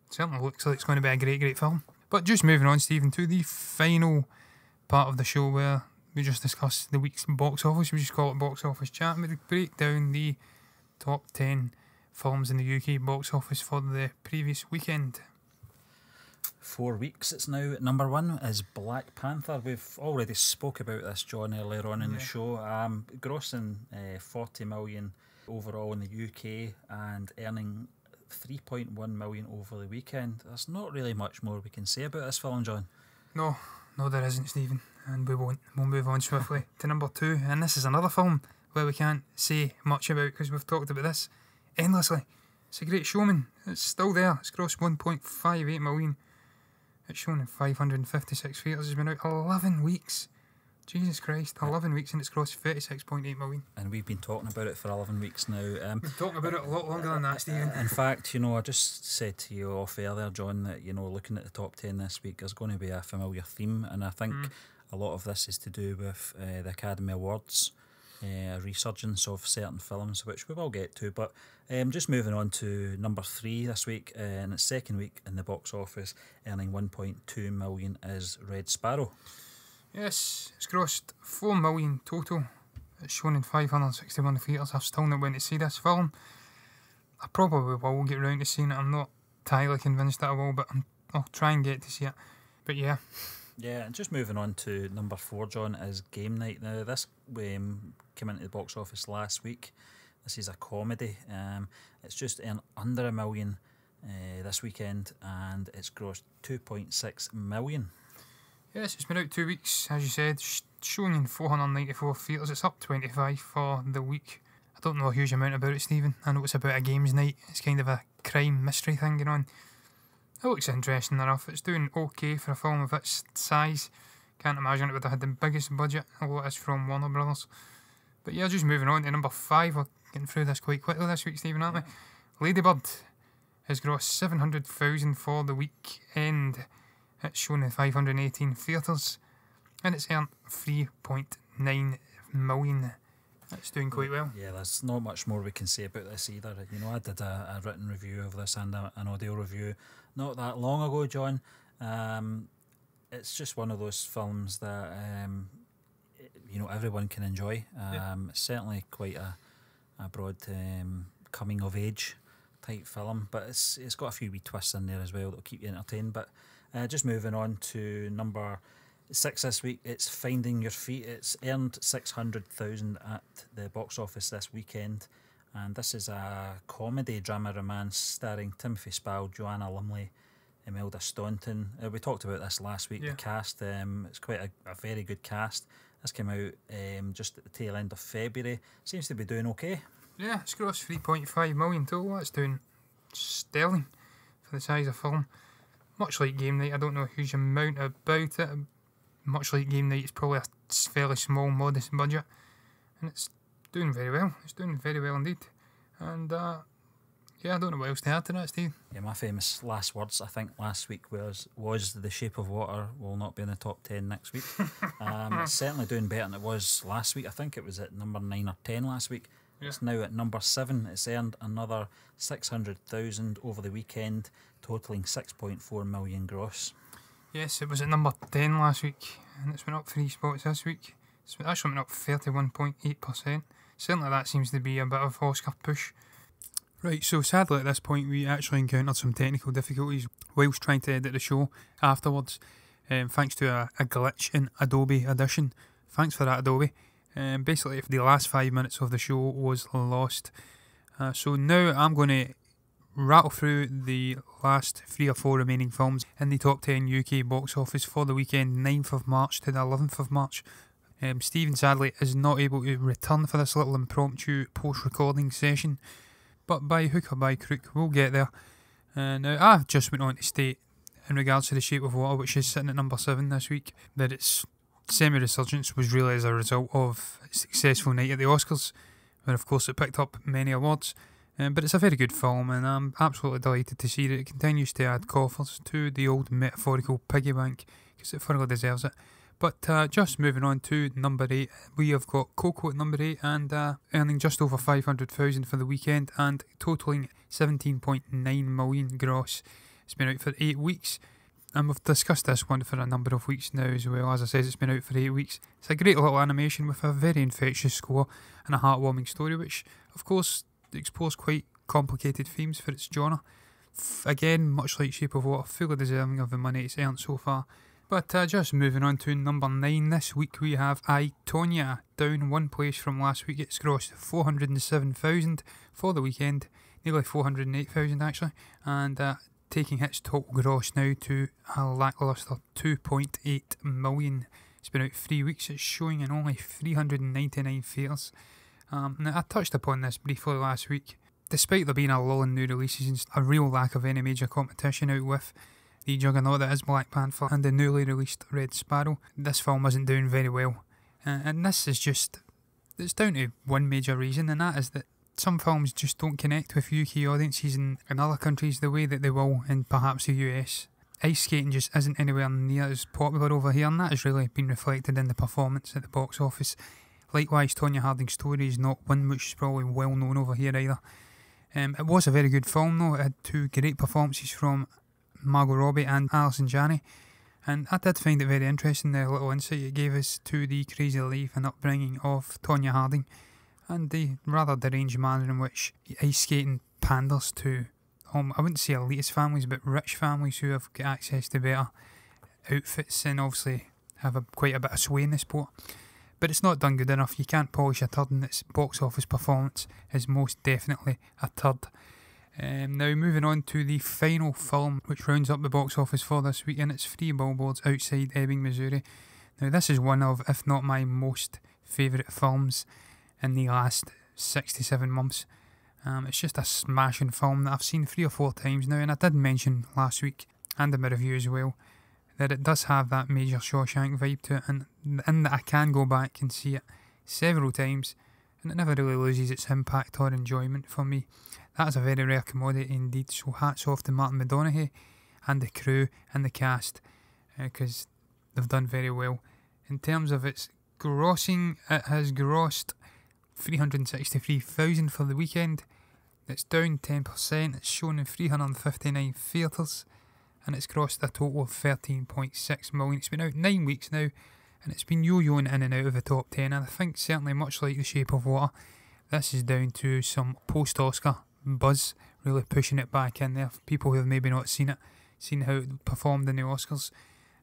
certainly looks like it's going to be a great film. But just moving on, Stephen, to the final part of the show where we just discussed the week's box office. We just call it box office chat. We break down the top 10 films in the UK box office for the previous weekend. 4 weeks it's now. Number one is Black Panther. We've already spoke about this, John, earlier on in the show. Grossing 40 million overall in the UK and earning 3.1 million over the weekend. There's not really much more we can say about this film, John. No, there isn't, Stephen, and we won't. We'll move on swiftly to number two, and this is another film where we can't say much about because we've talked about this endlessly. It's A Great Showman. It's still there. It's grossed 1.58 million. It's shown in 556 theatres. It's been out 11 weeks. Jesus Christ, 11 weeks and it's grossed 36.8 million. And we've been talking about it for 11 weeks now. We've been talking about it a lot longer than that, Stephen. In fact, you know, I just said to you off air there, John, that, you know, looking at the top 10 this week, there's going to be a familiar theme, and I think a lot of this is to do with the Academy Awards, a resurgence of certain films, which we will get to. But just moving on to number 3 this week, in its second week in the box office, earning 1.2 million, is Red Sparrow. Yes, it's grossed 4 million total. It's shown in 561 theatres. I've still not went to see this film. I probably will get round to seeing it. I'm not entirely convinced that I will, but I'll try and get to see it. But yeah. Yeah, and just moving on to number 4, John, is Game Night. Now, this came into the box office last week. This is a comedy. It's just earned under $1 million this weekend, and it's grossed 2.6 million. Yes, it's been out 2 weeks, as you said, showing in 494 theatres. It's up 25 for the week. I don't know a huge amount about it, Stephen. I know it's about a games night. It's kind of a crime mystery thing going on. It looks interesting enough. It's doing okay for a film of its size. Can't imagine it would have had the biggest budget, although it is from Warner Brothers. But yeah, just moving on to number 5. We're getting through this quite quickly this week, Stephen, aren't we? Ladybird has grossed 700,000 for the weekend. It's shown in 518 theatres, and it's earned 3.9 million. It's doing quite well. Yeah, there's not much more we can say about this either. You know, I did a written review of this and an audio review not that long ago, John. It's just one of those films that you know, everyone can enjoy. It's certainly quite a broad coming of age type film, but it's got a few wee twists in there as well that'll keep you entertained. But just moving on to number 6 this week, it's Finding Your Feet. It's earned 600,000 at the box office this weekend, and this is a comedy drama romance starring Timothy Spall, Joanna Lumley, Imelda Staunton. We talked about this last week. The cast, it's quite a very good cast. This came out just at the tail end of February. Seems to be doing okay. Yeah, it's grossed 3.5 million total. That's doing sterling for the size of film. Much like Game Night, I don't know a huge amount about it. Much like Game Night, it's probably a fairly small, modest budget, and it's doing very well. It's doing very well indeed. And yeah, I don't know what else to add to that, Steve. Yeah, my famous last words, I think, last week was The Shape of Water will not be in the top 10 next week. It's certainly doing better than it was last week. I think it was at number 9 or 10 last week. Yeah. It's now at number 7. It's earned another 600,000 over the weekend, totalling 6.4 million gross. Yes, it was at number 10 last week, and it's went up 3 spots this week. It's actually went up 31.8%. Certainly that seems to be a bit of Oscar push. Right, so sadly at this point we actually encountered some technical difficulties whilst trying to edit the show afterwards, thanks to a glitch in Adobe Audition. Thanks for that, Adobe. Basically, the last 5 minutes of the show was lost. So now I'm going to rattle through the last 3 or 4 remaining films in the top 10 UK box office for the weekend 9th of March to the 11th of March. Stephen sadly is not able to return for this little impromptu post-recording session, but by hook or by crook we'll get there. Now I've just went on to state in regards to The Shape of Water, which is sitting at number 7 this week, that its semi-resurgence was really as a result of a successful night at the Oscars, where of course it picked up many awards. But it's a very good film, and I'm absolutely delighted to see that it continues to add coffers to the old metaphorical piggy bank, because it thoroughly deserves it. But just moving on to number 8, we have got Coco at number 8, and earning just over 500,000 for the weekend, and totalling 17.9 million gross. It's been out for 8 weeks, and we've discussed this one for a number of weeks now as well. As I said, it's been out for 8 weeks. It's a great little animation with a very infectious score and a heartwarming story, which of course explores quite complicated themes for its genre. Again, much like Shape of Water, fully deserving of the money it's earned so far. But just moving on to number 9, this week we have I, Tonya, down 1 place from last week. It's grossed 407,000 for the weekend, nearly 408,000 actually, and taking its total gross now to a lacklustre 2.8 million. It's been out 3 weeks, it's showing in only 399 theatres. Now, I touched upon this briefly last week. Despite there being a lull in new releases and a real lack of any major competition out with the juggernaut that is Black Panther and the newly released Red Sparrow, this film isn't doing very well. And this is just, it's down to one major reason, and that is that some films just don't connect with UK audiences in other countries the way that they will in perhaps the US. Ice skating just isn't anywhere near as popular over here, and that has really been reflected in the performance at the box office. Likewise, Tonya Harding's story is not one which is probably well known over here either. It was a very good film though. It had 2 great performances from Margot Robbie and Alison Janney, And I did find it very interesting, the little insight it gave us to the crazy life and upbringing of Tonya Harding and the rather deranged manner in which ice skating panders to, I wouldn't say elitist families, but rich families who have got access to better outfits and obviously have quite a bit of sway in the sport. But it's not done good enough. You can't polish a turd, and its box office performance is most definitely a turd. Now moving on to the final film which rounds up the box office for this week, and it's Three Billboards Outside Ebbing, Missouri. Now this is one of, if not my most favourite films in the last 6 to 7 months. It's just a smashing film that I've seen 3 or 4 times now, and I did mention last week and in my review as well that it does have that major Shawshank vibe to it, and in that I can go back and see it several times and it never really loses its impact or enjoyment for me. That is a very rare commodity indeed, so hats off to Martin McDonaghy and the crew and the cast, because they've done very well. In terms of its grossing, it has grossed $363,000 for the weekend. It's down 10%, it's shown in 359 theatres, and it's grossed a total of $13.6 million. It's been out 9 weeks now, and it's been yo-yoing in and out of the top 10, and I think certainly much like The Shape of Water, this is down to some post-Oscar buzz really pushing it back in there. People who have maybe not seen it, seen how it performed in the Oscars,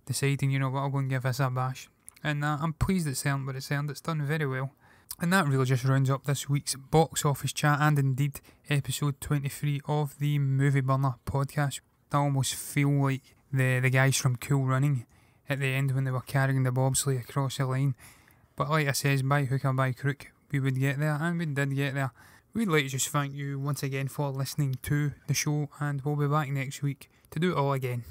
deciding, you know what, I'll go and give this a bash. And I'm pleased it's earned what it's earned. It's done very well. And that really just rounds up this week's box office chat, and indeed episode 23 of the Movie Burner podcast. I almost feel like the guys from Cool Running at the end when they were carrying the bobsleigh across the line. But like I says, by hook or by crook, we would get there, and we did get there. We'd like to just thank you once again for listening to the show, and we'll be back next week to do it all again.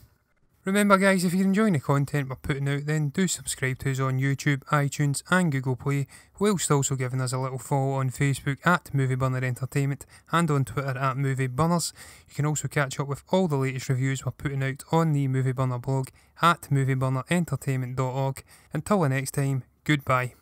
Remember guys, if you're enjoying the content we're putting out, then do subscribe to us on YouTube, iTunes and Google Play, whilst also giving us a little follow on Facebook at Movie Burner Entertainment and on Twitter at Movie Burners. You can also catch up with all the latest reviews we're putting out on the Movie Burner blog at movieburnerintertainment.org. Until the next time, goodbye.